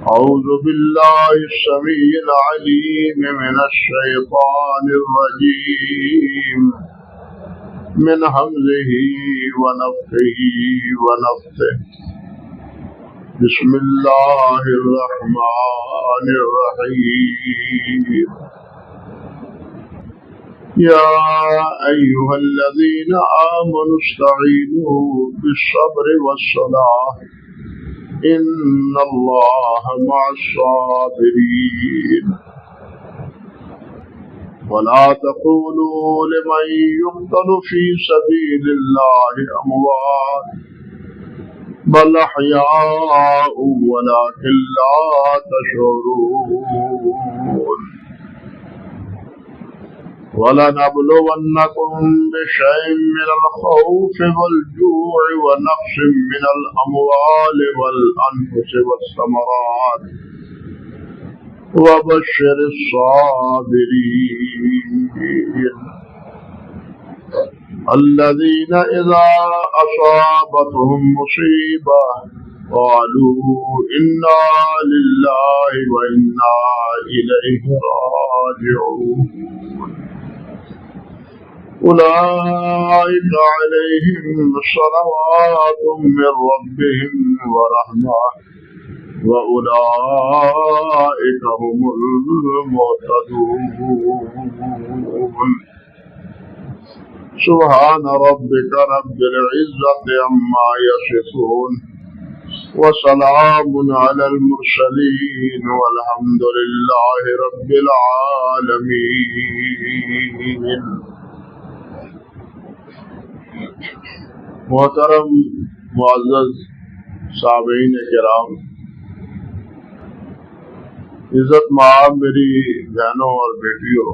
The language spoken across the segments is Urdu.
أعوذ بالله السميع العليم من الشيطان الرجيم من همزه ونفخه ونفثه بسم الله الرحمن الرحيم يا أيها الذين آمنوا استعينوا بالصبر والصلاة إن الله مع الصابرين ولا تقولوا لمن يقتل في سبيل الله أموات بل أحياء ولكن لا تشعرون ولنبلونكم بشيء من الخوف والجوع ونقص من الأموال والأنفس والثمرات وبشر الصابرين الذين إذا أصابتهم مصيبة قالوا إنا لله وإنا إليه راجعون أولئك عليهم صلوات من ربهم ورحمة وأولئك هم المهتدون سبحان ربك رب العزة عما يصفون وسلام على المرسلين والحمد لله رب العالمين. محترم معزز سامعین کرام، عزت مآب میری بہنوں اور بیٹیوں،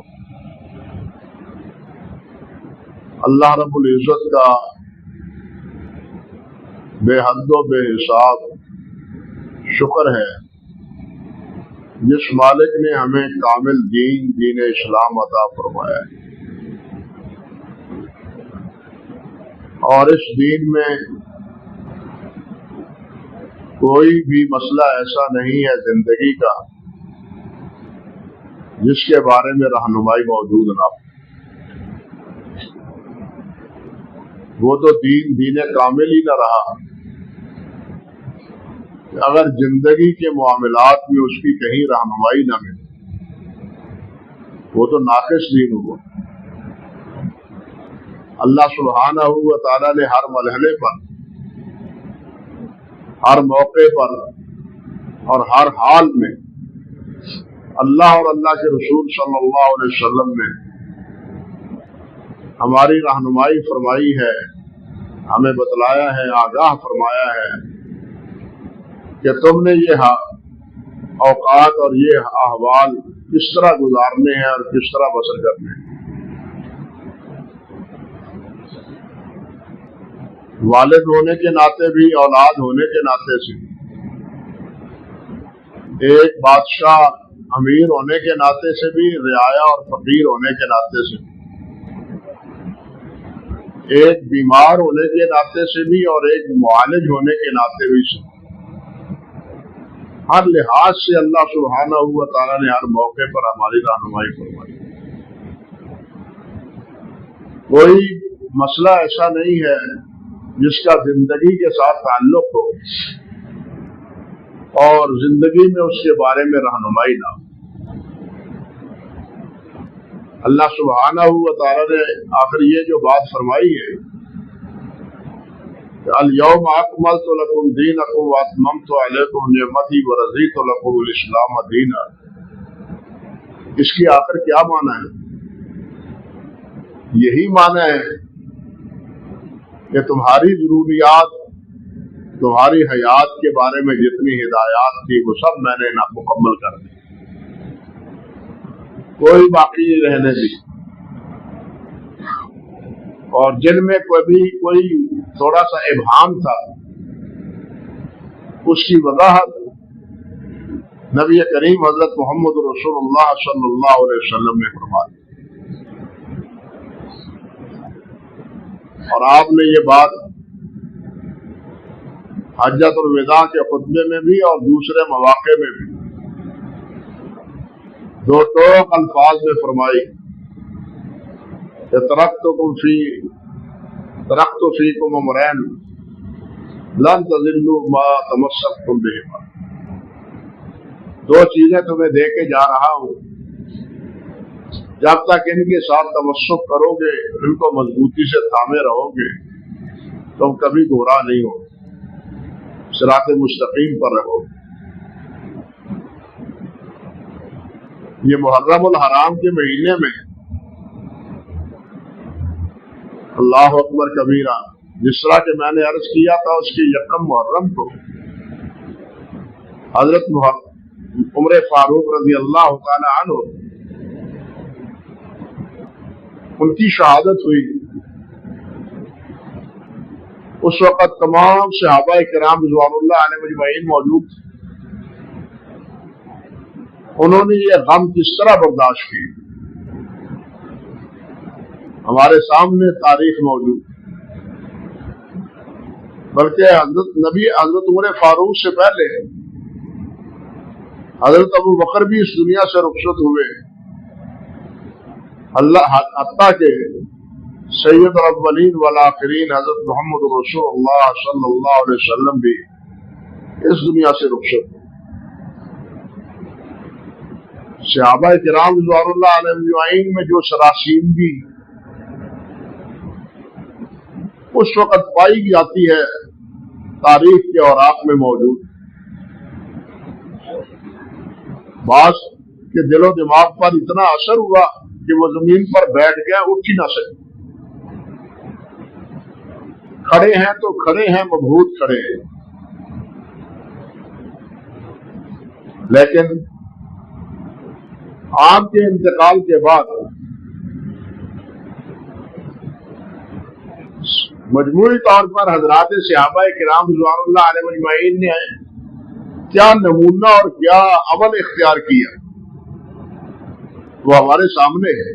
اللہ رب العزت کا بے حد و بے حساب شکر ہے جس مالک نے ہمیں کامل دین اسلام عطا فرمایا ہے، اور اس دین میں کوئی بھی مسئلہ ایسا نہیں ہے زندگی کا جس کے بارے میں رہنمائی موجود نہ ہو۔ وہ تو دین کامل ہی نہ رہا اگر زندگی کے معاملات میں اس کی کہیں رہنمائی نہ ملے، وہ تو ناقص دین ہوا۔ اللہ سبحانہ و تعالیٰ نے ہر مرحلے پر، ہر موقع پر اور ہر حال میں اللہ اور اللہ کے رسول صلی اللہ علیہ وسلم نے ہماری رہنمائی فرمائی ہے، ہمیں بتلایا ہے، آگاہ فرمایا ہے کہ تم نے یہ اوقات اور یہ احوال کس طرح گزارنے ہیں اور کس طرح بسر کرنے ہیں۔ والد ہونے کے ناطے بھی، اولاد ہونے کے ناطے سے، ایک بادشاہ امیر ہونے کے ناطے سے بھی، رعایا اور فقیر ہونے کے ناطے سے، ایک بیمار ہونے کے ناطے سے بھی اور ایک معالج ہونے کے ناطے بھی سے، ہر لحاظ سے اللہ سبحانہ و تعالیٰ نے ہر موقع پر ہماری رہنمائی فرمائی۔ کوئی مسئلہ ایسا نہیں ہے جس کا زندگی کے ساتھ تعلق ہو اور زندگی میں اس کے بارے میں رہنمائی نہ ہو۔ اللہ سبحانہ و تعالیٰ نے آخر یہ جو بات فرمائی ہے کہ الیوم اکملت لکم دینکم واتممت علیکم نعمتی ورضیت لکم الاسلام دینا، اس کی آخر کیا معنی ہے؟ یہی معنی ہے کہ تمہاری ضروریات، تمہاری حیات کے بارے میں جتنی ہدایات تھی وہ سب میں نے مکمل کر دی، کوئی باقی نہیں رہنے دی، اور جن میں کوئی تھوڑا سا ابہام تھا اس کی وضاحت نبی کریم حضرت محمد رسول اللہ صلی اللہ علیہ وسلم نے فرمائی، اور آپ نے یہ بات حجۃ الوداع کے خطبے میں بھی اور دوسرے مواقع میں بھی دو ٹوک الفاظ میں فرمائی کہ ترکت فیکم امرین لن تضلوا ما تمسکتم بہما، دو چیزیں تمہیں دے کے جا رہا ہوں، جب تک ان کے ساتھ تمسک کرو گے، ان کو مضبوطی سے تھامے رہو گے، تم کبھی گمراہ نہیں ہو، صراط مستقیم پر رہو۔ یہ محرم الحرام کے مہینے میں اللہ اکبر کبیرہ، جس طرح کہ میں نے عرض کیا تھا، اس کی یکم محرم کو حضرت عمر فاروق رضی اللہ تعالی عنہ ان کی شہادت ہوئی۔ اس وقت تمام صحابہ کرام رضوان اللہ علیہ مجمعین موجود تھے۔ انہوں نے یہ غم کس طرح برداشت کی، ہمارے سامنے تاریخ موجود، بلکہ حضرت عمر فاروق سے پہلے حضرت ابو بکر بھی اس دنیا سے رخصت ہوئے، حتیٰ کہ سید الاولین والآخرین حضرت محمد رسول اللہ صلی اللہ علیہ وسلم بھی اس دنیا سے رخصت ہوئے۔ صحابہ کرام رضوان اللہ علیہ اجمعین میں جو سراسیمگی اس وقت پائی جاتی ہے، تاریخ کے اوراق میں موجود، بعض کے دل و دماغ پر اتنا اثر ہوا کہ وہ زمین پر بیٹھ گیا، اٹھ ہی نہ سکے، کھڑے ہیں تو کھڑے ہیں، مبہوت کھڑے ہیں۔ لیکن آپ کے انتقال کے بعد مجموعی طور پر حضرات صحابہ کرام رضوان اللہ علیہ اجمعین نے کیا نمونہ اور کیا عمل اختیار کیا، وہ ہمارے سامنے ہے۔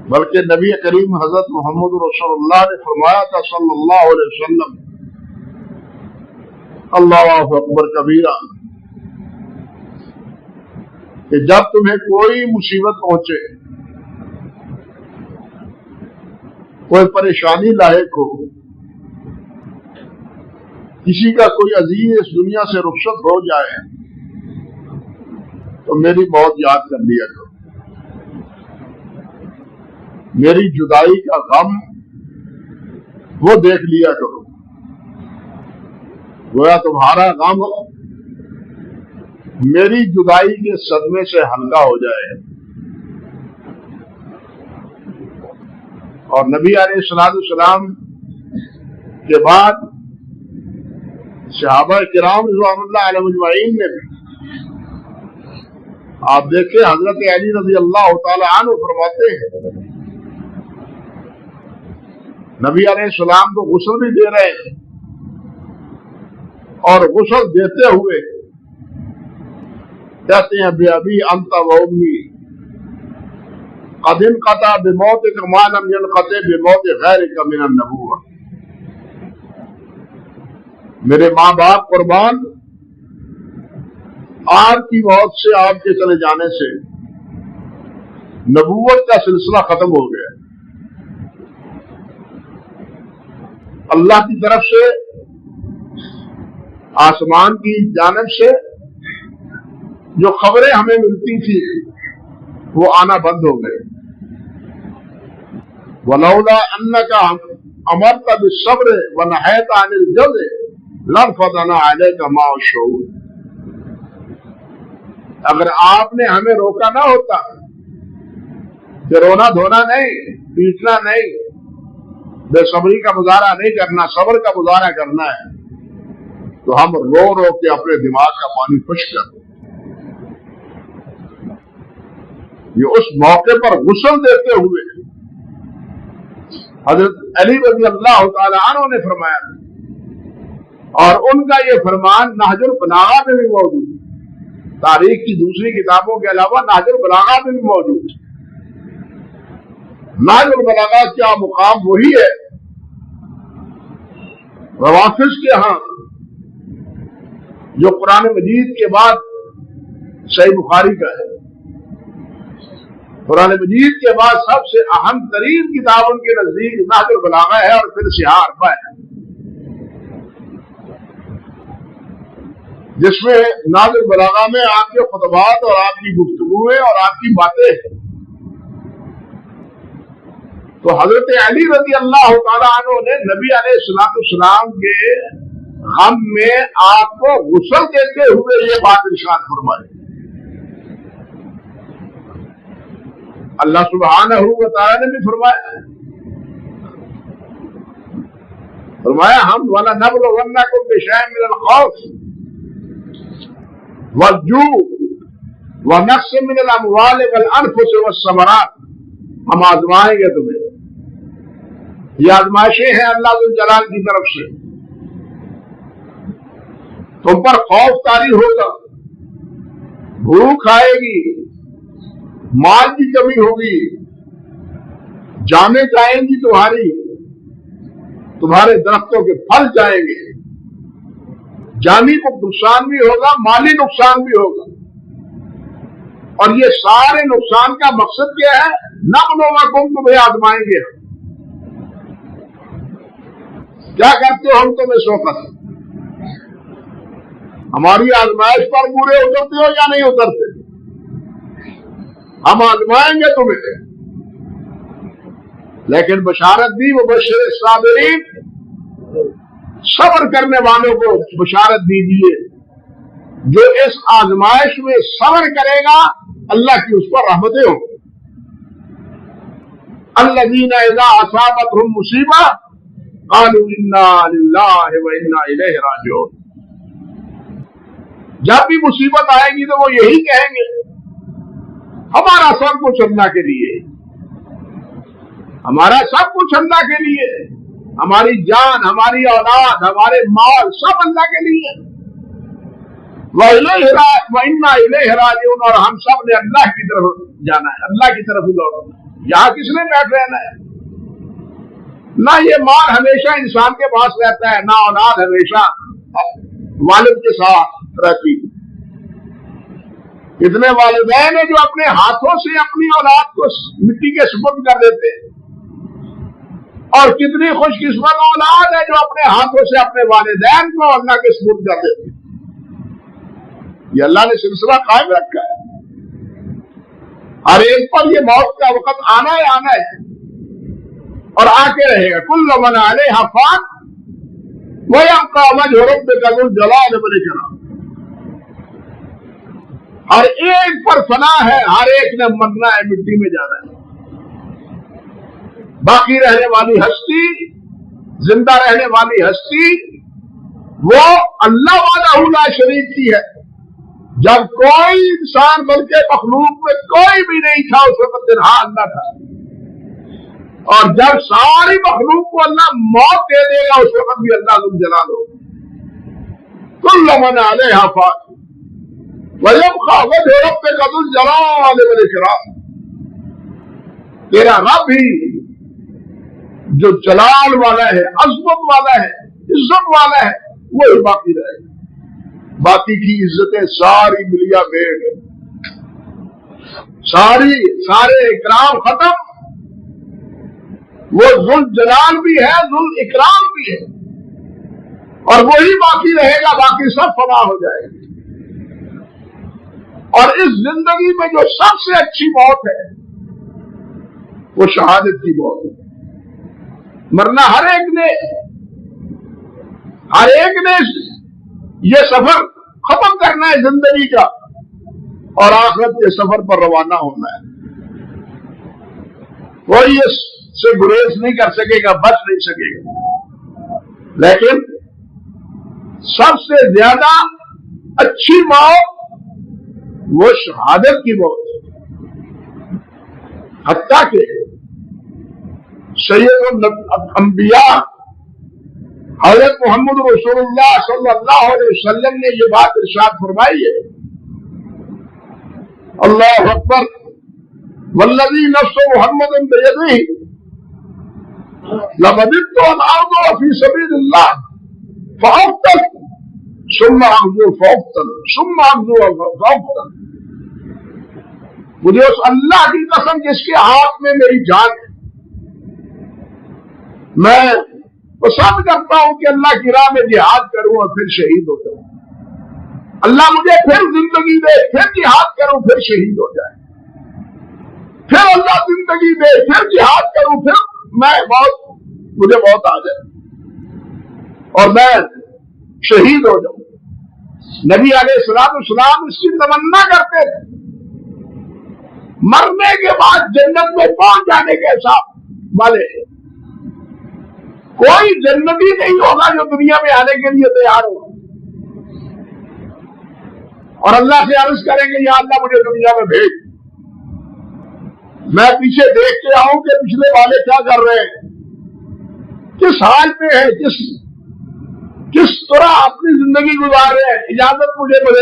بلکہ نبی کریم حضرت محمد رسول اللہ نے فرمایا تھا صلی اللہ علیہ وسلم، اللہ اکبر کبیرہ، کہ جب تمہیں کوئی مصیبت پہنچے، کوئی پریشانی لاحق ہو، کسی کا کوئی عزیز اس دنیا سے رخصت ہو جائے، تو میری موت یاد کر لیا کرو، میری جدائی کا غم وہ دیکھ لیا کرو، گویا تمہارا غم میری جدائی کے صدمے سے ہلکا ہو جائے۔ اور نبی علیہ السلام کے بعد صحابہ کرام رضوان اللہ علیہ اجمعین نے بھی، آپ دیکھیں حضرت علی رضی اللہ تعالی عنہ فرماتے ہیں، نبی علیہ السلام کو غسل بھی دے رہے ہیں، اور غسل دیتے ہوئے کہتے ہیں بے ابی انت و امی قد انقطع بموتک ما لم ينقطع بموت غیرک من النبوۃ، میرے ماں باپ قربان، آپ کی موت سے، آپ کے چلے جانے سے نبوت کا سلسلہ ختم ہو گیا۔ اللہ کی طرف سے، آسمان کی جانب سے جو خبریں ہمیں ملتی تھی وہ آنا بند ہو گئے۔ وَلَوْلَا أَنَّكَ أَمَرْتَ بِالصَّبْرِ وَنَهَيْتَ عَنِ الْجَزْعِ لَانفَضَّنَا عَلَيْكَ مَعَ الشُّهُودِ، اگر آپ نے ہمیں روکا نہ ہوتا کہ رونا دھونا نہیں، پیٹنا نہیں، بے صبری کا مظاہرہ نہیں کرنا، صبر کا مظاہرہ کرنا ہے، تو ہم رو رو کے اپنے دماغ کا پانی خشک کر دیں۔ یہ اس موقع پر غسل دیتے ہوئے حضرت علی رضی اللہ تعالی عنہ نے فرمایا، اور ان کا یہ فرمان نہج البلاغہ میں بھی موجود ہے، تاریخ کی دوسری کتابوں کے علاوہ نہج البلاغہ میں بھی موجود ہے۔ نہج البلاغہ کیا مقام وہی ہے روافض کے ہاں جو قرآن مجید کے بعد صحیح بخاری کا ہے، قرآن مجید کے بعد سب سے اہم ترین کتاب ان کے نزدیک نہج البلاغہ ہے اور پھر صحاح اربعہ ہے، جس میں نہج البلاغہ میں آپ کے خطبات اور آپ کی گفتگویں اور آپ کی باتیں ہیں۔ تو حضرت علی رضی اللہ تعالیٰ عنہ نے نبی علیہ السلام کے غم میں آپ کو غسل دیتے ہوئے یہ بات ارشاد فرمائی۔ اللہ سبحانہ و تعالیٰ نے بھی فرمایا ہم وَلَنَبْلُوَنَّكُمْ بِشَيْءٍ مِّنَ الْخَوْفِ وَالْجُوعِ وَنَقْصٍ مِّنَ الْأَمْوَالِ وَالْأَنفُسِ وَالثَّمَرَاتِ، ہم آزمائیں گے تمہیں۔ یہ آزمائشیں ہیں اللہ ذو الجلال کی طرف سے، تم پر خوف طاری ہوگا، بھوک آئے گی، مال کی کمی ہوگی، جانیں جائیں گی تمہارے درختوں کے پھل جائیں گے، جانی کو نقصان بھی ہوگا، مالی نقصان بھی ہوگا، اور یہ سارے نقصان کا مقصد کیا ہے؟ نبلوکم، تمہیں آزمائیں گے۔ کیا کرتے ہو ہم تم اس وقت؟ ہماری آزمائش پر پورے اترتے ہو یا نہیں اترتے؟ ہم آزمائیں گے تمہیں، لیکن بشارت دی وبشر الصابرین، صبر کرنے والوں کو بشارت دیجیے، جو اس آزمائش میں صبر کرے گا اللہ کی اس پر رحمتیں ہوں۔ الذین اذا اصابتهم مصیبہ قالوا انا للہ وانا الیہ راجعون، جب بھی مصیبت آئے گی تو وہ یہی کہیں گے ہمارا سب کچھ اللہ کے لیے، ہمارا سب کچھ اللہ کے لیے، ہماری جان، ہماری اولاد، ہمارے مال سب اللہ کے لیے، وَإِنَّا إِلَيْهِ رَاجِعُونَ، اور ہم سب نے اللہ کی طرف جانا ہے، اللہ کی طرف لوٹنا ہے۔ یہاں کس نے بیٹھ رہنا ہے؟ نہ یہ مال ہمیشہ انسان کے پاس رہتا ہے، نہ اولاد ہمیشہ والد کے ساتھ رہتی۔ کتنے والدین ہیں جو اپنے ہاتھوں سے اپنی اولاد کو مٹی کے سپرد کر دیتے ہیں، اور کتنی خوش قسمت اولاد ہے جو اپنے ہاتھوں سے اپنے والدین کو اللہ کے سپرد کر دیتے ہیں۔ یہ اللہ نے سلسلہ قائم رکھا ہے، ہر ایک پر یہ موت کا وقت آنا ہے اور آ کے رہے گا۔ کل من علیہا فان ویبقی وجہ ربک ذو الجلال والاکرام، ہر ایک پر فنا ہے، ہر ایک نے مرنا ہے، مٹی میں جانا ہے۔ باقی رہنے والی ہستی، زندہ رہنے والی ہستی وہ اللہ وحدہ لا شریک کی ہے۔ جب کوئی انسان بلکہ مخلوق میں کوئی بھی نہیں تھا اس وقت تنہا اللہ تھا، اور جب ساری مخلوق کو اللہ موت دے دے گا اس وقت بھی اللہ ذو الجلال ہوگا۔ کل من علیہا فان ویبقی وجہ ربک ذو الجلال والاکرام، تیرا رب ہی جو جلال والا ہے، عظمت والا ہے، عزت والا ہے، وہی باقی رہے گا۔ باقی کی عزتیں ساری ملیا بیٹ، سارے اکرام ختم، وہ ذو الجلال بھی ہے، ذو الاکرام بھی ہے، اور وہی باقی رہے گا، باقی سب فنا ہو جائے گا۔ اور اس زندگی میں جو سب سے اچھی موت ہے وہ شہادت کی موت ہے۔ مرنا ہر ایک نے یہ سفر ختم کرنا ہے زندگی کا، اور آخرت کے سفر پر روانہ ہونا ہے۔ کوئی اس سے گریز نہیں کر سکے گا، بچ نہیں سکے گا، لیکن سب سے زیادہ اچھی موت وہ شہادت کی موت ہے۔ حتیٰ کہ سید الانبیاء حضرت محمد رسول اللہ صلی اللہ علیہ وسلم نے یہ بات ارشاد فرمائی ہے، اللہ اکبر، والذی نفس محمد بیدہ لقد ابتغوا فی سبیل اللہ فوقتن ثم انظر فوقتن ثم انظر فوقتن، مجھے اس اللہ کی قسم جس کے ہاتھ میں میری جان ہے، میں پسند کرتا ہوں کہ اللہ کی راہ میں جہاد کروں اور پھر شہید ہو جاؤں۔ اللہ مجھے پھر زندگی دے، پھر جہاد کروں، پھر شہید ہو جائے، پھر اللہ زندگی دے، پھر جہاد کروں، پھر مجھے موت آ جائے اور میں شہید ہو جاؤں۔ نبی علیہ السلام اس کی تمنا کرتے تھے، مرنے کے بعد جنت میں پہنچ جانے کے حساب والے۔ کوئی جنتی نہیں ہوگا جو دنیا میں آنے کے لیے تیار ہوگا اور اللہ سے عرض کریں گے یا اللہ مجھے دنیا میں بھیج، میں پیچھے دیکھ کے آؤں کہ پچھلے والے کیا کر رہے ہیں، کس حال میں ہے، کس طرح اپنی زندگی گزار رہے ہیں، اجازت مجھے مل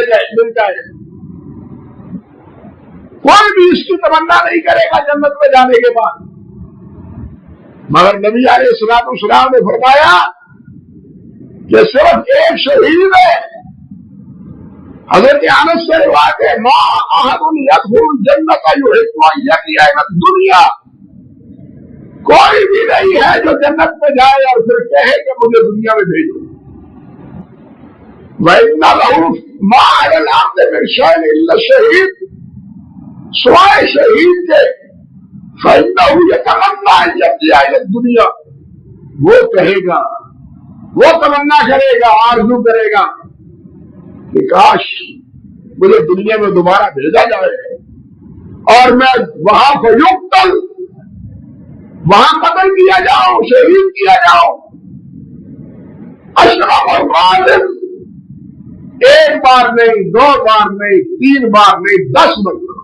جائے۔ کوئی بھی اس کی تمنا نہیں کرے گا جنت میں جانے کے بعد، مگر نبی علیہ السلام نے فرمایا کہ صرف ایک شہید ہے۔ حضرت انس سے روایت ہے ما احد يدخل الجنت يحب ان يأتي الى الدنيا، کوئی بھی نہیں ہے جو جنت میں جائے اور پھر کہے کہ مجھے دنیا میں بھیجو۔ وَإِنَّ لَهُ مَا عَلَى الْأَرْضِ مِنْ شَيْءٍ إِلَّا الشَّهِيدُ، سوائے شہید کے فَإِنَّهُ يَتَمَنَّىٰ أَن يَأْتِيَ إِلَى الدُّنْيَا، وہ کہے گا، وہ تمنا کرے گا، آرزو کرے گا کہ کاش مجھے دنیا میں دوبارہ بھیجا جائے اور میں وہاں فیقتل، وہاں قتل کیا جاؤں، شہید کیا جاؤں۔ اشرف الغالب، ایک بار نہیں، دو بار نہیں، تین بار نہیں، 10 مرتبہ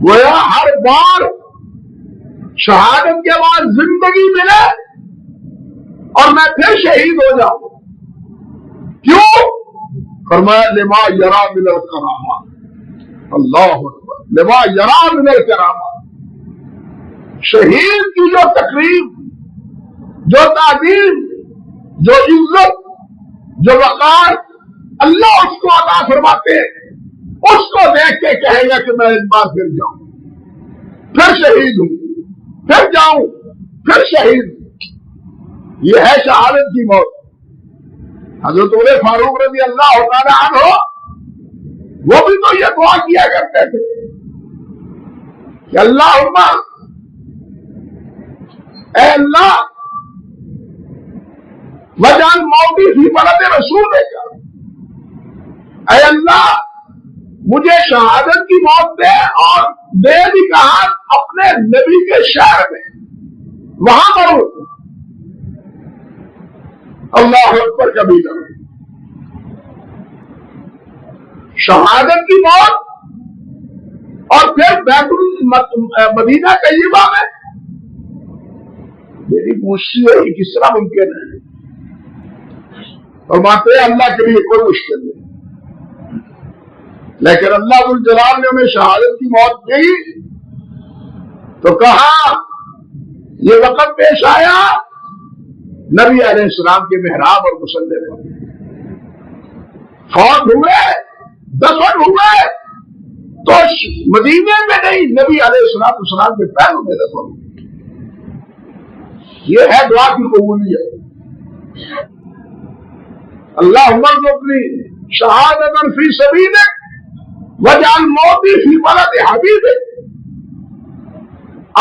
گویا ہر بار شہادت کے بعد زندگی ملے اور میں پھر شہید ہو جاؤں۔ کیوں؟ فرمایا لما یرا من الکرامہ، اللہ اکبر، لما یرا من الکرامہ، شہید کی جو تقریب، جو تعظیم، جو عزت، جو وقار اللہ اس کو عطا فرماتے ہیں، اس کو دیکھ کے کہے گا کہ میں ایک بار پھر جاؤں، پھر شہید ہوں، پھر جاؤں، پھر شہید ہوں۔ یہ ہے شہادت کی موت۔ حضرت عمر فاروق رضی اللہ تعالیٰ عنہ وہ بھی تو یہ دعا کیا کرتے تھے کہ اللہم، اے اللہ وجعل موتی فی بلد رسولک، اے اللہ مجھے شہادت کی موت دے اور دے بھی کہا اپنے نبی کے شہر میں، وہاں مروں۔ اللہ اکبر کبیرہ، شہادت کی موت اور پھر بیت مدینہ طیبہ میں، میری پوچھتی ہے یہ کس طرح ممکن ہے؟ فرماتے ہیں اللہ کے لیے کوئی مشکل نہیں، لیکن اللہ ذو الجلال نے ہمیں شہادت کی موت دی تو کہا یہ وقت پیش آیا نبی علیہ السلام کے محراب اور مصلی پر، فوت ہوئے، دفن ہوئے تو مدینے میں نہیں، نبی علیہ السلام کے پیروں میں دفن ہوئے۔ یہ ہے دعا کی قبولیت۔ اللہم ارزقنی شہادۃ فی سبیلک واجعل موتی فی بلد حبیبک،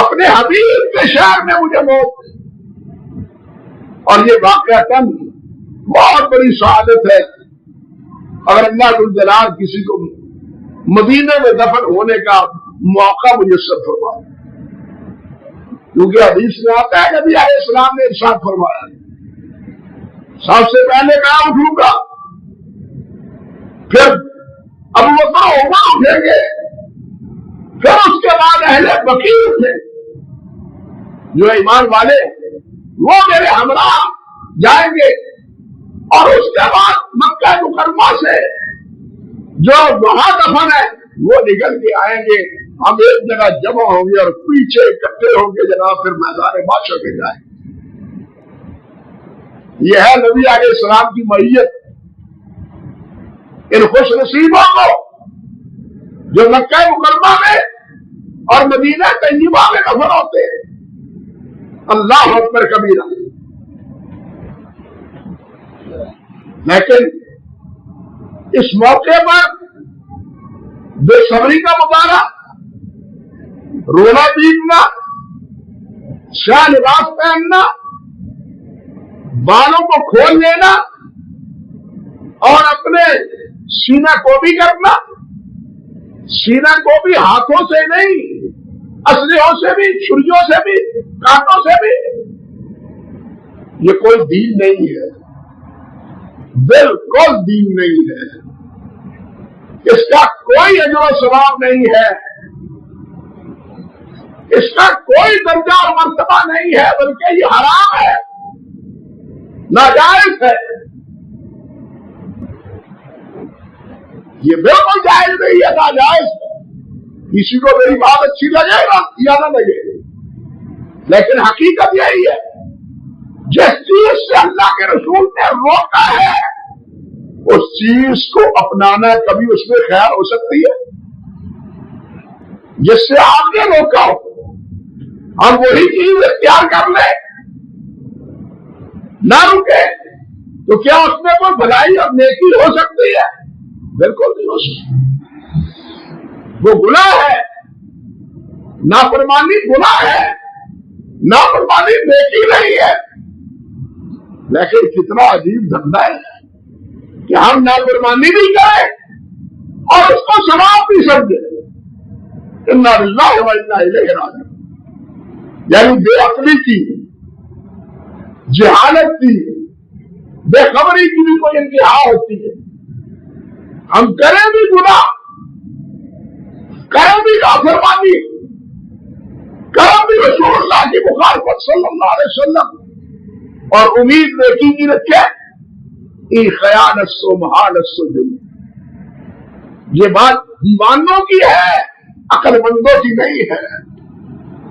اپنے حبیب کے شہر میں مجھے موت دے۔ اور یہ واقعتاً بہت بڑی سعادت ہے اگر اللہ ذو الجلال کسی کو مدینے میں دفن ہونے کا موقع میسر فرمائے، کیونکہ حدیث میں آتا ہے نبی علیہ السلام نے ارشاد فرمایا سب سے پہلے میں اٹھوں گا، پھر ابو بکر عمر اٹھیں گے، پھر اس کے بعد اہل بقیع اٹھیں، جو ایمان والے وہ میرے ہمراہ جائیں گے، اور اس کے بعد مکہ مکرمہ سے جو وہاں دفن ہے وہ نکل کے آئیں گے، ہم ایک جگہ جمع ہوں گے اور پیچھے اکٹھے ہوں گے جناب، پھر میدان معاشر میں جائیں گے۔ یہ ہے نبی علیہ السلام کی معیت. ان خوش نصیبوں کو جو مکہ مکرمہ میں اور مدینہ طیبہ میں دفن ہوتے ہیں. اللہ اکبر کبیرہ. لیکن اس موقع پر بے صبری کا مظاہرہ، رونا پیٹنا، شاہ لباس پہننا، بالوں کو کھول لینا اور اپنے سینہ کو بھی کرنا، سینہ کو بھی ہاتھوں سے نہیں، اسلحوں سے بھی، چھریوں سے بھی، کانٹوں سے بھی. یہ کوئی دین نہیں ہے، بالکل دین نہیں ہے. اس کا کوئی اجر و ثواب نہیں ہے، اس کا کوئی درجہ اور مرتبہ نہیں ہے، بلکہ یہ حرام ہے، ناجائز ہے. یہ بالکل جائز نہیں ہے، ناجائز ہے. کسی کو میری بات اچھی لگے گا یا نہ لگے، لیکن حقیقت یہی ہے. جس چیز سے اللہ کے رسول نے روکا ہے اس چیز کو اپنانا کبھی اس میں خیر ہو سکتی ہے. جس سے آپ نے روکا ہو ہم وہی چیز اختیار کر لیں، نہ رکے، تو کیا اس میں کوئی بھلائی اور نیکی ہو سکتی ہے؟ بالکل نہیں ہو سکتی. وہ گناہ ہے، نافرمانی گناہ ہے، نافرمانی نیکی نہیں ہے. لیکن کتنا عجیب دھندا ہے کہ ہم نافرمانی بھی کریں اور اس کو ثواب بھی سمجھیں. انا للہ و انا الیہ راجعون. یعنی بے عقلی کی، جہالت کی، بے خبری کی بھی کوئی انتہا ہوتی ہے. ہم کریں بھی گناہ، کریں بھی نافرمانی، کریں بھی رسول اللہ کی مخالفت صلی اللہ علیہ وسلم، اور امید نیکی کی رکھے. ای خیانت سو محالت سو جن. یہ بات دیوانوں کی ہے، عقل مندوں کی نہیں ہے.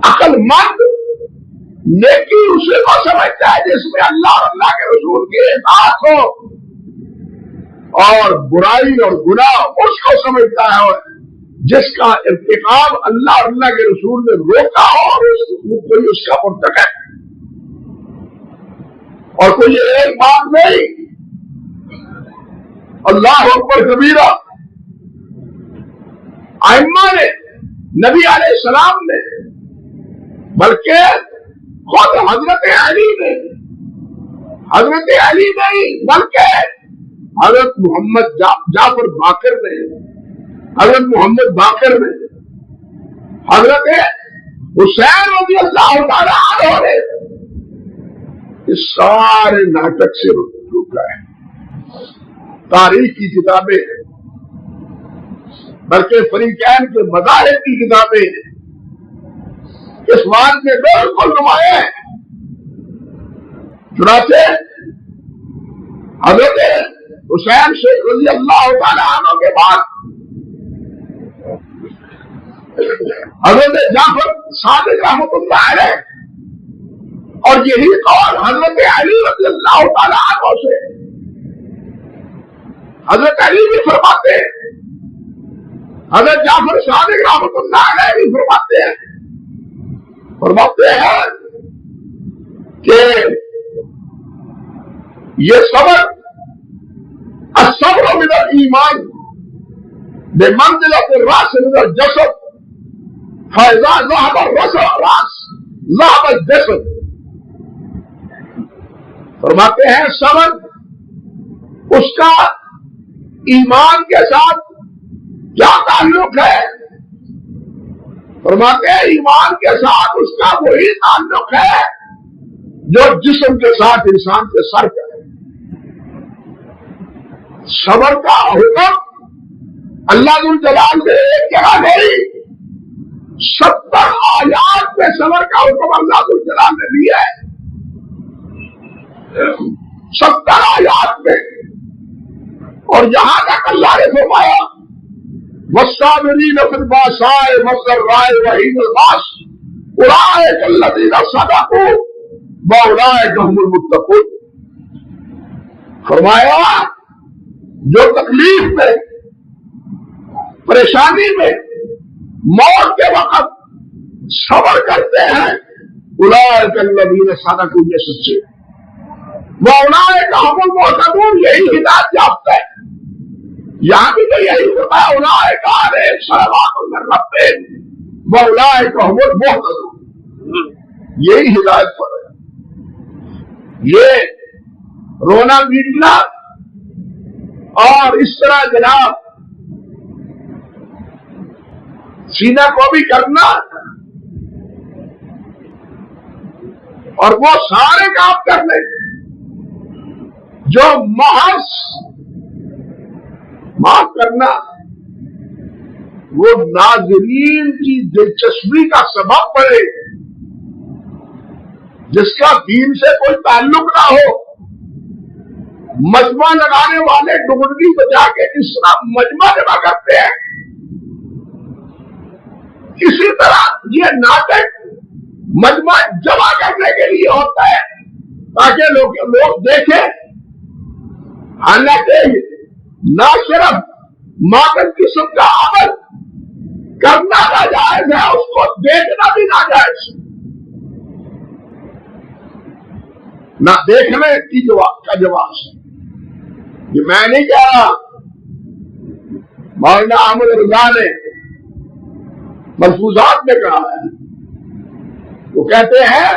عقل مند نیکی اسے کو سمجھتا ہے جس میں اللہ اور اللہ کے رسول کی اطاعت ہو، اور برائی اور گناہ اس کو سمجھتا ہے جس کا ارتکاب اللہ اور اللہ کے رسول نے روکا ہو اور کوئی اس کا مرتکب. اور کوئی ایک بات نہیں. اللہ اکبر کبیرہ. ائمہ نے، نبی علیہ السلام نے، بلکہ خود حضرت علی نے، حضرت علی نہیں بلکہ حضرت محمد جعفر باقر نے، حضرت محمد باقر نے، حضرت حسین رضی اللہ تعالی عنہ نے اس سارے ناٹک سے روکا ہے. تاریخ کی کتابیں، بلکہ فریقین کے مذاہب کی کتابیں اس بات میں بالکل نمایاں ہیں. چنانچہ حضرت حسین شیخ رضی اللہ تعالی عنہ کے بعد حضرت جعفر صادق رحمۃ اللہ علیہ، اور یہی قول حضرت علی رضی اللہ تعالی عنہ سے. حضرت علی بھی فرماتے ہیں، حضرت جعفر صادق رحمۃ اللہ علیہ بھی فرماتے ہیں کہ یہ صبر، الصبر من الایمان بمنزلۃ الراس من الجسد، فاذا ذهب الراس ذهب الجسد. فرماتے ہیں صبر اس کا ایمان کے ساتھ کیا تعلق ہے؟ فرماتے ہیں ایمان کے ساتھ اس کا وہی تعلق ہے جو جسم کے ساتھ انسان کے سر کا ہے. صبر کا حکم اللہ ذل جلال نے ایک جگہ نہیں، 70 آیات میں صبر کا حکم اللہ ذل جلال نے دیا ہے. 70 آیات میں. اور یہاں تک اللہ نے فرمایا والصابرین فی الباساء والضراء وحین الباس اولئک الذین صدقوا واولئک هم المتقون. فرمایا جو تکلیف میں، پریشانی میں، موت کے وقت صبر کرتے ہیں، اولئک الذین صدقوا، یہ سچے، واولئک هم المہتدون، یہی ہدایت یافتہ ہے۔ یہاں بھی تو یہی ہوتا ہے، اولئک علیہم صلوات من ربہم واولئک هم المہتدون، یہی ہدایت پر ہے۔ یہ رونا پیٹنا اور اس طرح جناب سینہ کو بھی کرنا اور وہ سارے کام کرنے جو محض معاف کرنا وہ ناظرین کی دلچسپی کا سبب بنے، جس کا دین سے کوئی تعلق نہ ہو۔ مجمع لگانے والے ڈگڈگی بجا کے جس طرح مجمع جمع کرتے ہیں، اسی طرح یہ ناٹک مجمع جمع کرنے کے لیے ہوتا ہے تاکہ لوگ دیکھیں۔ حالانکہ نہ صرف ماتم قسم کا عمل کرنا ناجائز ہے، اس کو دیکھنا بھی ناجائز ہے۔ نہ دیکھنے کی کا جواز ہے، یہ میں نہیں کہہ رہا، مولانا احمد رضا نے ملفوظات میں کہا ہے۔ وہ کہتے ہیں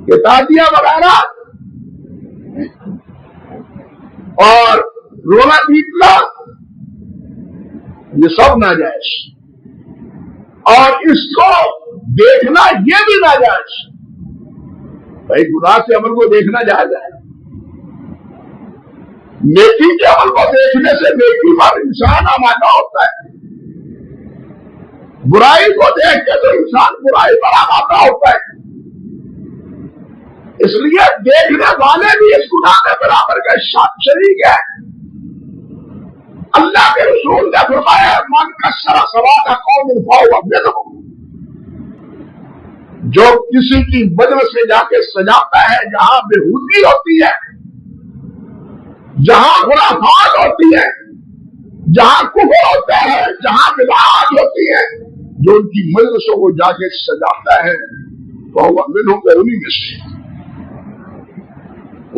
کہ تعزیہ وغیرہ اور رونا پیٹنا یہ سب ناجائز، اور اس کو دیکھنا یہ بھی ناجائز۔ بھائی گناہ سے عمل کو دیکھنا جائز ہے، نیکی کے عمل کو دیکھنے سے نیکی پر انسان آمادہ ہوتا ہے، برائی کو دیکھ کے تو انسان برائی پر آمادہ ہوتا ہے۔ اس لیے دیکھنے والے بھی اس گناہ میں برابر کا شریک ہے۔ اللہ کے رسول نے فرمایا من کسر صلاۃ قوم فہو منہم، جو کسی کی مجلس سے جا کے سجاتا ہے جہاں بےہودگی ہوتی ہے، جہاں خرافات ہوتی ہے، جہاں کفر ہوتا ہے، جہاں بدعات ہوتی ہے، جو ان کی مجلسوں کو جا کے سجاتا ہے تو وہ منہم کے انہی میں سے۔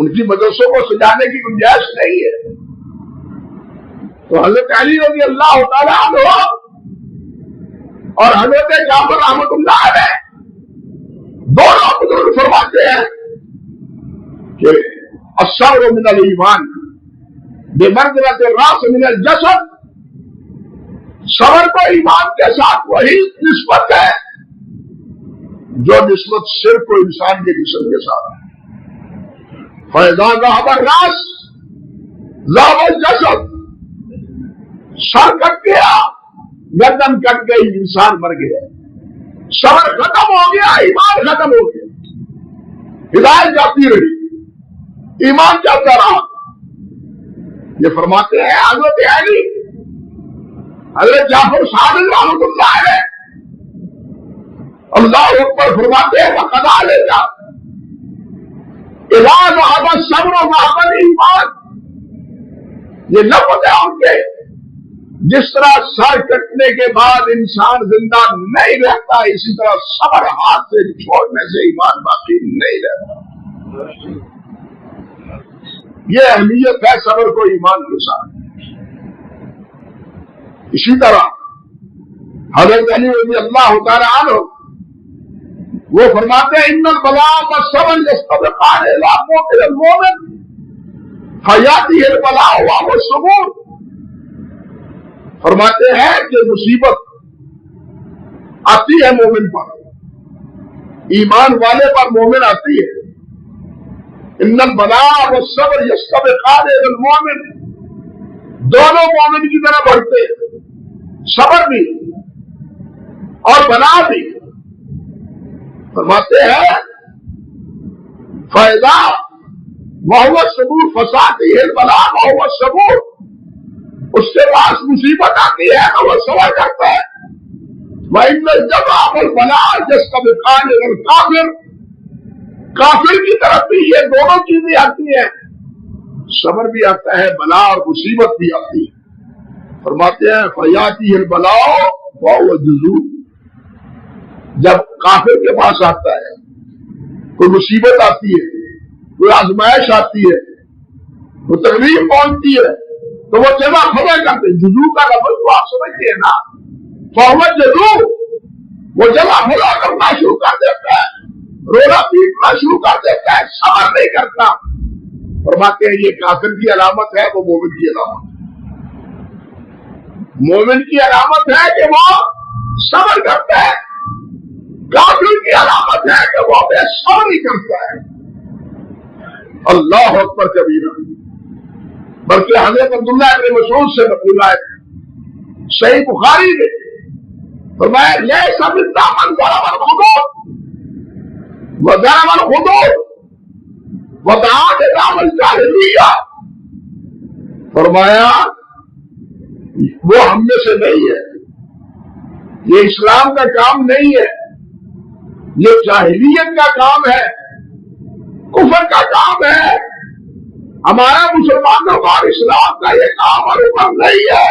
ان کی مدرسوں کو سجانے کی گنجائش نہیں ہے۔ تو حضرت علی رضی اللہ تعالیٰ عنہ اور حضرت جعفر رحمۃ اللہ علیہ دونوں بزرگ فرماتے ہیں کہ الصبر من الایمان بمنزلۃ الراس من الجسد، صبر کو ایمان کے ساتھ وہی نسبت ہے جو نسبت صرف کو انسان کے جسم کے ساتھ ہے۔ فَإِذَا ذَهَبَ الرَّأْسُ ذَهَبَ الْجَسَدُ، سر کٹ گیا، گردن کٹ گئی، انسان مر گیا۔ صبر ختم ہو گیا، ایمان ختم ہو گیا، ہدایت جاتی رہی، ایمان جاتا رہا۔ یہ فرماتے ہیں حضرت علی، حضرت جعفر صادق رحمۃ اللہ علیہ، اللہ اکبر فرماتے ہیں وقد علیہ اذا ذهب الصبر ذهب الایمان۔ یہ لفظ ہے ان کے، جس طرح سر کٹنے کے بعد انسان زندہ نہیں رہتا، اسی طرح صبر ہاتھ سے چھوڑنے سے ایمان باقی نہیں رہتا۔ یہ اہمیت ہے صبر کو ایمان کے ساتھ۔ اسی طرح حضرت علی رضی اللہ تعالی عنہ وہ فرماتے ہیں ان البلاء والصبر يستبقان الى موت المؤمن فياتيه البلاء وهو الصبور۔ فرماتے ہیں کہ مصیبت آتی ہے مومن پر، ایمان والے پر مومن آتی ہے۔ ان البلاء والصبر يستبقان الى المؤمن، دونوں مومن کی طرح بڑھتے ہیں، صبر بھی اور بلا بھی۔ فرماتے ہیں فائدہ وہو الصبور فساته البلاء وهو الصبور، اس کے پاس مصیبت آتی ہے تو وہ صبر کرتا ہے۔ وَإِنَّ الْجَزَاءَ وَالْبَلَاءَ يَسْتَبِقَانِ الْكَافِرِ، کافر کی طرف بھی یہ دونوں چیزیں آتی ہیں، صبر بھی آتا ہے، بلا اور مصیبت بھی آتی ہے۔ فرماتے ہیں فیاتی البلاء وهو جذوع، جب کافر کے پاس آتا ہے، کوئی مصیبت آتی ہے، کوئی آزمائش آتی ہے، وہ تکلیف پہنچتی ہے، تو وہ جمع خدا کرتے ہیں۔ جذوع کا لفظ تو آپ سمجھتے ہیں نا، فهو جذوع، وہ جمع خدا کرنا شروع کر دیتا ہے، رونا پیٹنا شروع کر دیتا ہے، صبر نہیں کرتا۔ فرماتے ہیں یہ کافر کی علامت ہے، وہ مومن کی علامت ہے۔ مومن کی علامت ہے کہ وہ صبر کرتا ہے، کافر کی علامت ہے کہ وہ بے صبری کرتا ہے۔ اللہ اکبر کبیرہ۔ بلکہ حضرت عبداللہ ابن مسعود سے روایت ہے، صحیح بخاری میں فرمایا لیس منا من ضرب الخدود وضرب الخدود ودعا بدعوى الجاہلیہ، فرمایا وہ ہم میں سے نہیں ہے، یہ اسلام کا کام نہیں ہے، یہ جاہلیت کا کام ہے، کفر کا کام ہے۔ ہمارا مسلمانوں کا اسلام کا یہ کام اور حکم نہیں ہے۔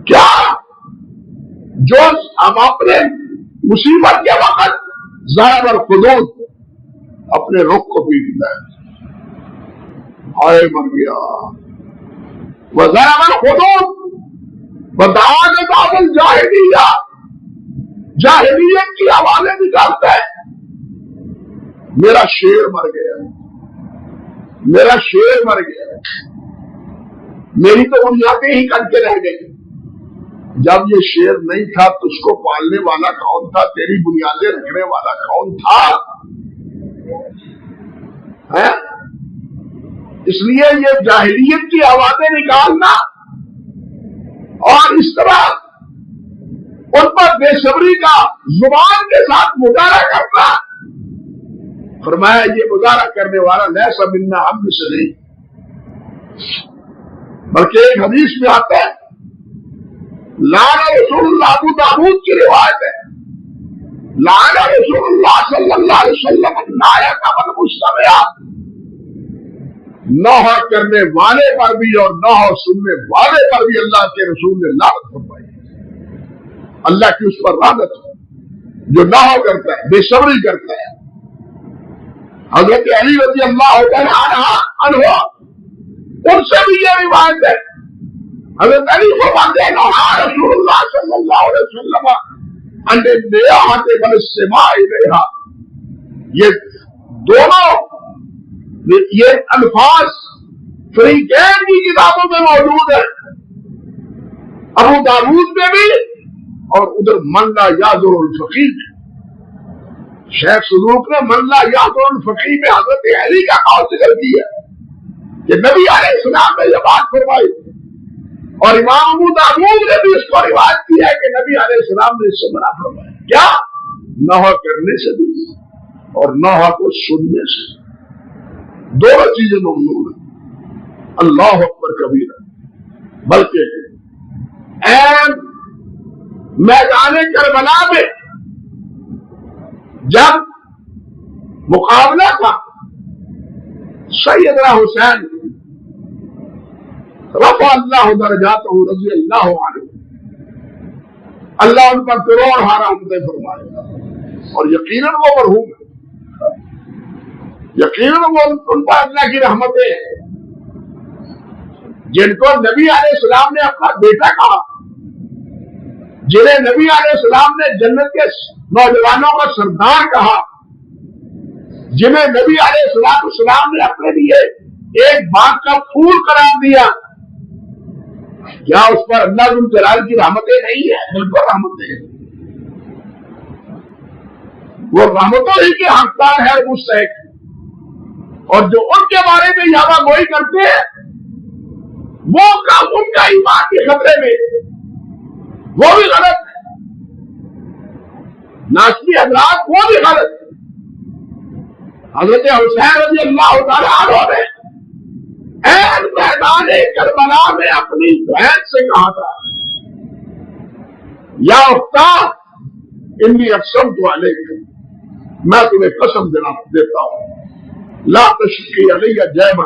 کیا جو ہم اپنے مصیبت کے وقت ضرب الخدود، اپنے رخ کو پیٹتا ہے، ہائے مر گیا، وضرب الخدود ودعا بدعوى الجاہلیہ، جاہلیت کی آوازیں نکالتا ہے۔ میرا شیر مر گیا، میرا شیر مر گیا، میری تو بنیادیں ہی کٹ کے رہ گئی۔ جب یہ شیر نہیں تھا تو اس کو پالنے والا کون تھا؟ تیری بنیادیں رکھنے والا کون تھا؟ اس لیے یہ جاہلیت کی آوازیں نکالنا اور اس طرح ان پر بے صبری کا زبان کے ساتھ مظاہرہ کرنا، فرمایا یہ مظاہرہ کرنے والا لیس منا، ہم میں سے نہیں۔ بلکہ ایک حدیث میں آتا ہے، لعن رسول اللہ، ابو داؤد کی روایت ہے، لعن رسول اللہ صلی اللہ علیہ وسلم النائحۃ والمستمع، نوحہ کرنے والے پر بھی اور نوحہ سننے والے پر بھی اللہ کے رسول نے لعنت فرمائی۔ اللہ کی اس پر لعنت ہے جو نوحہ کرتا ہے، بے صبری کرتا ہے۔ حضرت علی رضی اللہ عنہ ان سے بھی یہ روایت ہے، حضرت علی فرماتے ہیں نہا رسول اللہ صلی اللہ علیہ وسلم ان النیاحۃ والاستماع الیہا، یہ دونوں یہ الفاظ فریقین کی کتابوں میں موجود ہیں، ابو داؤد میں بھی اور ادھر من لا یعذر الفقیہ میں۔ شیخ صدوق نے من لا یعذر الفقیہ میں حضرت علی کا قول ذکر کیا کہ نبی علیہ السلام نے یہ بات فرمائی، اور امام ابو داؤد نے بھی اس کو روایت کیا ہے کہ نبی علیہ السلام نے اس سے منع فرمایا۔ کیا؟ نوحہ کرنے سے بھی اور نوحہ کو سننے سے، دونوں چیزیں ممنوع ہیں۔ اللہ اکبر کبیرہ۔ بلکہ میدان کربلا میں جب مقابلہ تھا سیدنا حسین رفع اللہ درجاتہ رضی اللہ عنہ، اللہ ان پر کروڑ رحمتیں فرمائے، اور یقیناً وہ مرحوم ہے، یقیناً وہ ان پر اللہ کی رحمتیں ہیں، جن کو نبی علیہ السلام نے اپنا بیٹا کہا، جنہیں نبی علیہ السلام نے جنت کے نوجوانوں کا سردار کہا، جنہیں نبی علیہ السلام نے اپنے لیے ایک باغ کا پھول قرار دیا، کیا اس پر اللہ ذو الجلال کی رحمتیں نہیں ہیں؟ بالکل رحمتیں ہیں، وہ رحمتوں ہی کے حقدار ہے مستحق، اور جو ان کے بارے میں یاوہ گوئی کرتے ہیں وہ ان کا ایمان کے خطرے میں، وہ بھی غلط ہے، ناسبی حضرات وہ بھی غلط ہے۔ حضرت حسین رضی اللہ تعالیٰ عنہ نے میدان کربلا میں اپنی بہن سے کہا تھا، یا اختہ انی اقسمت علیک، میں تمہیں قسم دیتا ہوں، لا تشقی علی جیبا،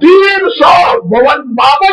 352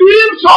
300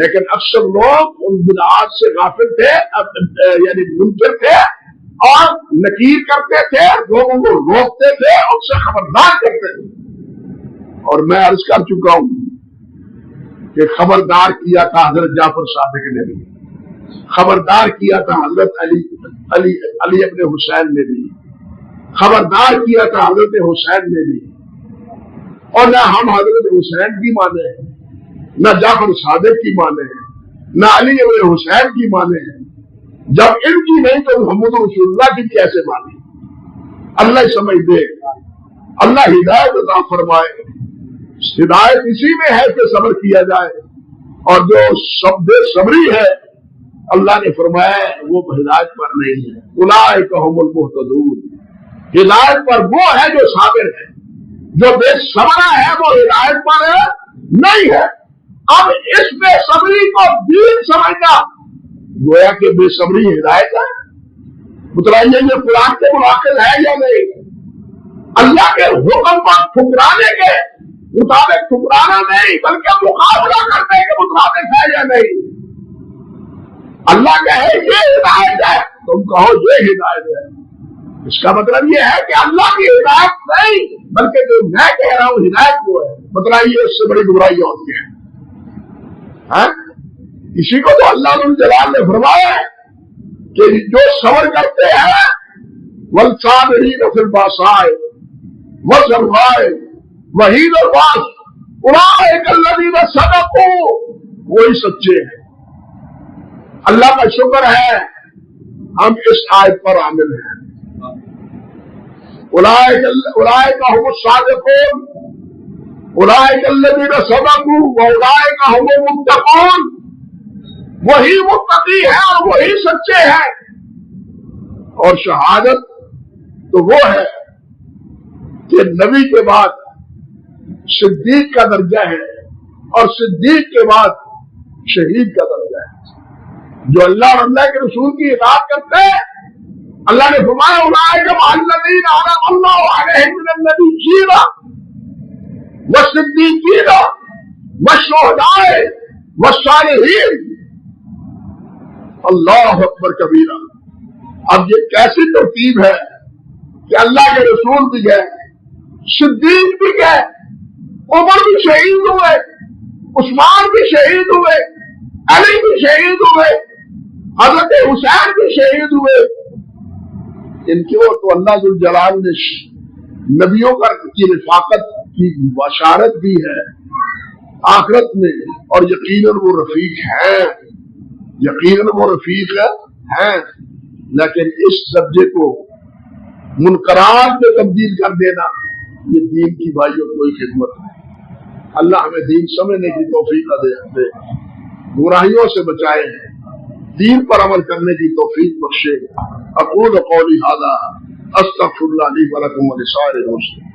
لیکن اکثر لوگ ان بدعات سے غافل تھے، یعنی منکر تھے اور نکیر کرتے تھے، لوگوں کو روکتے تھے، ان سے خبردار کرتے تھے. اور میں عرض کر چکا ہوں کہ خبردار کیا تھا حضرت جعفر صادق نے بھی، خبردار کیا تھا حضرت علی ابن حسین نے بھی، خبردار کیا تھا حضرت حسین نے بھی. اور نہ ہم حضرت حسین کی مانے ہیں، نہ جعفر صادق کی مانے ہیں، نہ علی ابن حسین کی مانے ہیں. جب ان کی نہیں تو محمد رسول اللہ کی کیسے مانے؟ اللہ سمجھ دے، اللہ ہدایت عطا فرمائے. ہدایت اسی میں ہے کہ صبر کیا جائے، اور جو صبری ہے اللہ نے فرمایا وہ ہدایت پر نہیں ہے. اولئک هم المہتدون، ہدایت پر وہ ہے جو صابر ہے. جو بے صبر ہے وہ ہدایت پر نہیں ہے. اب اس بے صبری کو دین سمجھنا گویا کہ بے صبری ہدایت ہے. بتلائیے یہ قرآن کے مناقض ہے یا نہیں؟ اللہ کے حکم پر ٹھکرانے کے مطابق ٹھکرانا نہیں بلکہ مقابلہ کرنے کے مطابق ہے یا نہیں؟ اللہ کہے یہ ہدایت ہے، تم کہو یہ ہدایت ہے. اس کا مطلب یہ ہے کہ اللہ کی ہدایت نہیں بلکہ جو میں کہہ رہا ہوں ہدایت وہ ہے. بتلائیے اس سے بڑی گمراہی اور کیا ہے؟ اسی کو تو اللہ جلال نے فرمایا ہے کہ جو صبر کرتے ہیں والصابرین فی الباساء والضراء وحین الباس اولئک الذین صدقوا، وہی سچے ہیں. اللہ کا شکر ہے ہم اس آیت پر عامل ہیں. اولئک هم الصادقون اولئک الذین صدقوا واولئک هم المتقون، وہی متقی ہے اور وہی سچے ہیں. اور شہادت تو وہ ہے کہ نبی کے بعد صدیق کا درجہ ہے اور صدیق کے بعد شہید کا درجہ ہے. جو اللہ اور اللہ کے رسول کی اطاعت کرتے ہیں، اللہ نے فرمایا اولئک مع الذین انعم اللہ علیہم من النبیین والصدیقین والشہداء والصالحین. اللہ اکبر کبیرہ. اب یہ کیسی ترتیب ہے کہ اللہ کے رسول بھی گئے، صدیق بھی گئے، عمر بھی شہید ہوئے، عثمان بھی شہید ہوئے، علی بھی شہید ہوئے، حضرت حسین بھی شہید ہوئے. ان کی تو اللہ ذو الجلال نے نبیوں کی رفاقت کی بشارت دی ہے آخرت میں، اور یقیناً وہ رفیق ہیں، یقیناً وہ رفیق ہیں. لیکن اس درجے کو منکرات میں تبدیل کر دینا یہ دین کی بھائیوں کوئی خدمت نہیں. اللہ ہمیں دین سمجھنے کی توفیق دے، گمراہیوں سے بچائے، دین پر عمل کرنے کی توفیق بخشے. اقول قولی ھذا استغفر اللہ لی ولکم ولسائر المسلمین.